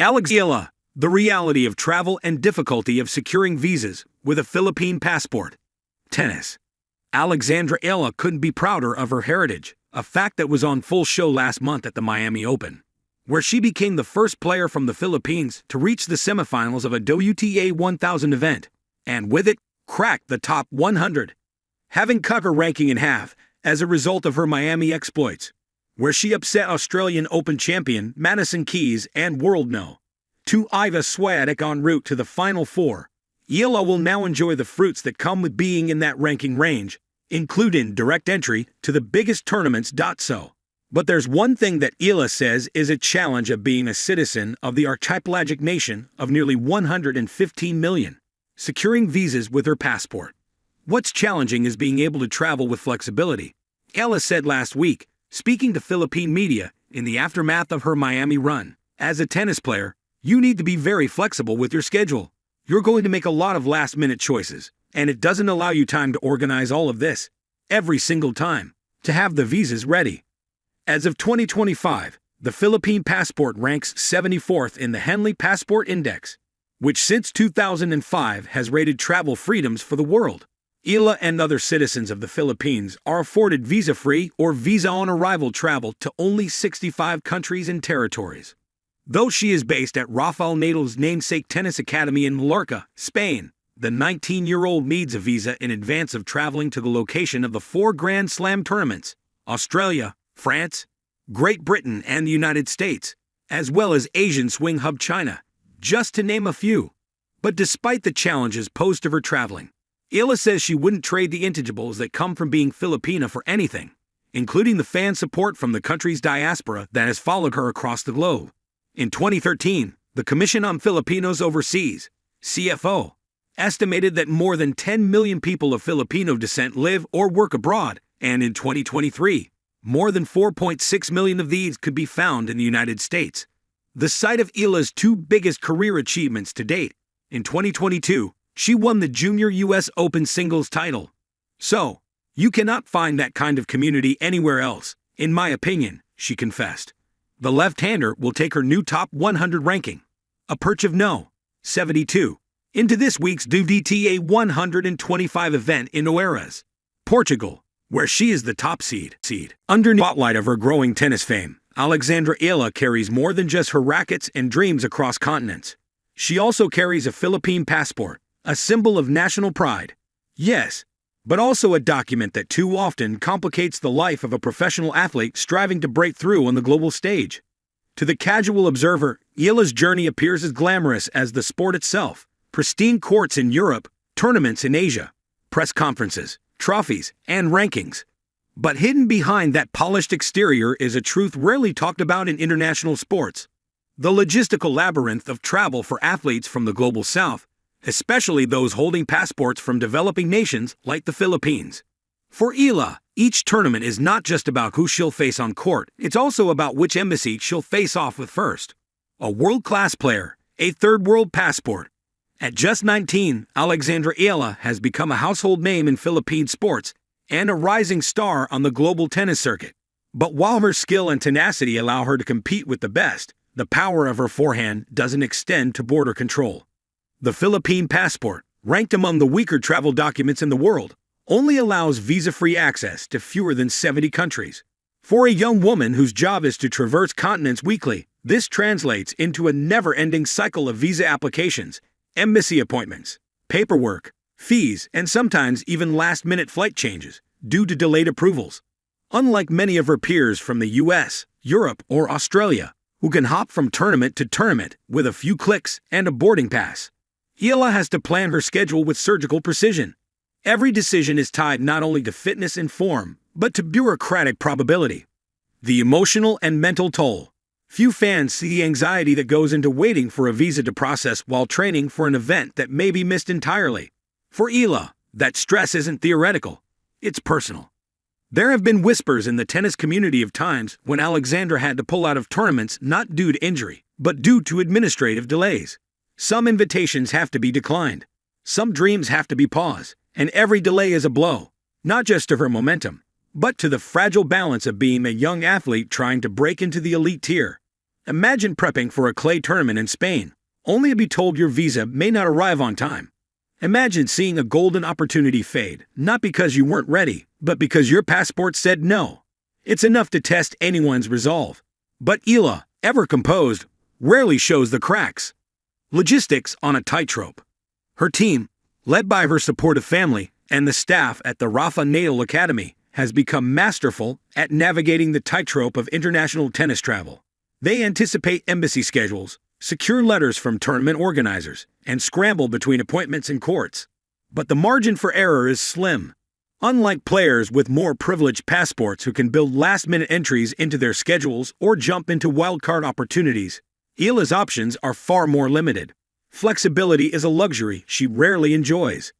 Alexandra Eala, the reality of travel and difficulty of securing visas with a Philippine passport. Tennis. Alexandra Eala couldn't be prouder of her heritage, a fact that was on full show last month at the Miami Open, where she became the first player from the Philippines to reach the semifinals of a WTA 1000 event, and with it, cracked the top 100, having cut her ranking in half as a result of her Miami exploits, where she upset Australian Open champion Madison Keys and world no. 2 Iga Swiatek en route to the Final Four. Eala will now enjoy the fruits that come with being in that ranking range, including direct entry to the biggest tournaments. But there's one thing that Eala says is a challenge of being a citizen of the archipelagic nation of nearly 115 million, securing visas with her passport. What's challenging is being able to travel with flexibility, Eala said last week, speaking to Philippine media in the aftermath of her Miami run. As a tennis player, you need to be very flexible with your schedule. You're going to make a lot of last-minute choices, and it doesn't allow you time to organize all of this, every single time, to have the visas ready. As of 2025, the Philippine passport ranks 74th in the Henley Passport Index, which since 2005 has rated travel freedoms for the world. Eala and other citizens of the Philippines are afforded visa-free or visa-on-arrival travel to only 65 countries and territories. Though she is based at Rafael Nadal's namesake tennis academy in Mallorca, Spain, the 19-year-old needs a visa in advance of traveling to the location of the 4 Grand Slam tournaments: Australia, France, Great Britain, and the United States, as well as Asian swing hub China, just to name a few. But despite the challenges posed to her traveling, Eala says she wouldn't trade the intangibles that come from being Filipina for anything, including the fan support from the country's diaspora that has followed her across the globe. In 2013, the Commission on Filipinos Overseas, CFO, estimated that more than 10 million people of Filipino descent live or work abroad, and in 2023, more than 4.6 million of these could be found in the United States. The site of Eala's 2 biggest career achievements to date. In 2022, she won the Junior U.S. Open singles title. So, you cannot find that kind of community anywhere else, in my opinion, she confessed. The left-hander will take her new top 100 ranking, a perch of no. 72, into this week's WTA 125 event in Oeiras, Portugal, where she is the top seed. Under the spotlight of her growing tennis fame, Alexandra Eala carries more than just her rackets and dreams across continents. She also carries a Philippine passport, a symbol of national pride. Yes, but also a document that too often complicates the life of a professional athlete striving to break through on the global stage. To the casual observer, Eala's journey appears as glamorous as the sport itself: pristine courts in Europe, tournaments in Asia, press conferences, trophies, and rankings. But hidden behind that polished exterior is a truth rarely talked about in international sports: the logistical labyrinth of travel for athletes from the global south, especially those holding passports from developing nations like the Philippines. For Eala, each tournament is not just about who she'll face on court, it's also about which embassy she'll face off with first. A world-class player, a third-world passport. At just 19, Alexandra Eala has become a household name in Philippine sports and a rising star on the global tennis circuit. But while her skill and tenacity allow her to compete with the best, the power of her forehand doesn't extend to border control. The Philippine passport, ranked among the weaker travel documents in the world, only allows visa-free access to fewer than 70 countries. For a young woman whose job is to traverse continents weekly, this translates into a never-ending cycle of visa applications, embassy appointments, paperwork, fees, and sometimes even last-minute flight changes due to delayed approvals. Unlike many of her peers from the US, Europe, or Australia, who can hop from tournament to tournament with a few clicks and a boarding pass, Eala has to plan her schedule with surgical precision. Every decision is tied not only to fitness and form, but to bureaucratic probability. The emotional and mental toll. Few fans see the anxiety that goes into waiting for a visa to process while training for an event that may be missed entirely. For Eala, that stress isn't theoretical, it's personal. There have been whispers in the tennis community of times when Alexandra had to pull out of tournaments not due to injury, but due to administrative delays. Some invitations have to be declined. Some dreams have to be paused, and every delay is a blow, not just to her momentum, but to the fragile balance of being a young athlete trying to break into the elite tier. Imagine prepping for a clay tournament in Spain, only to be told your visa may not arrive on time. Imagine seeing a golden opportunity fade, not because you weren't ready, but because your passport said no. It's enough to test anyone's resolve. But Eala, ever composed, rarely shows the cracks. Logistics on a tightrope. Her team, led by her supportive family and the staff at the Rafa Nadal Academy, has become masterful at navigating the tightrope of international tennis travel. They anticipate embassy schedules, secure letters from tournament organizers, and scramble between appointments and courts. But the margin for error is slim. Unlike players with more privileged passports who can build last-minute entries into their schedules or jump into wildcard opportunities, Eala's options are far more limited. Flexibility is a luxury she rarely enjoys.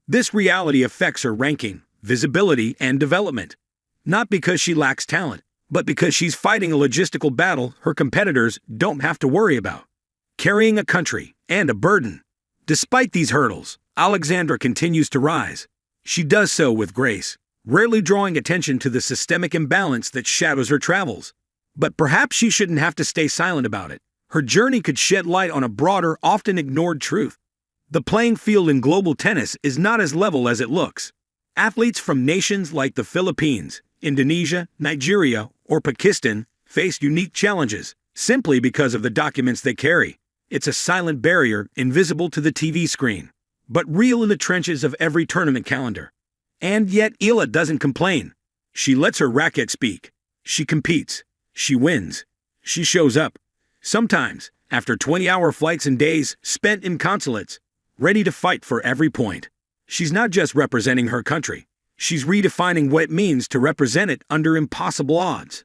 This reality affects her ranking, visibility, and development. Not because she lacks talent, but because she's fighting a logistical battle her competitors don't have to worry about. Carrying a country and a burden. Despite these hurdles, Alexandra continues to rise. She does so with grace, rarely drawing attention to the systemic imbalance that shadows her travels. But perhaps she shouldn't have to stay silent about it. Her journey could shed light on a broader, often ignored truth. The playing field in global tennis is not as level as it looks. Athletes from nations like the Philippines, Indonesia, Nigeria, or Pakistan face unique challenges simply because of the documents they carry. It's a silent barrier invisible to the TV screen, but real in the trenches of every tournament calendar. And yet Eala doesn't complain. She lets her racket speak. She competes. She wins. She shows up. Sometimes, after 20-hour flights and days spent in consulates, ready to fight for every point. She's not just representing her country. She's redefining what it means to represent it under impossible odds.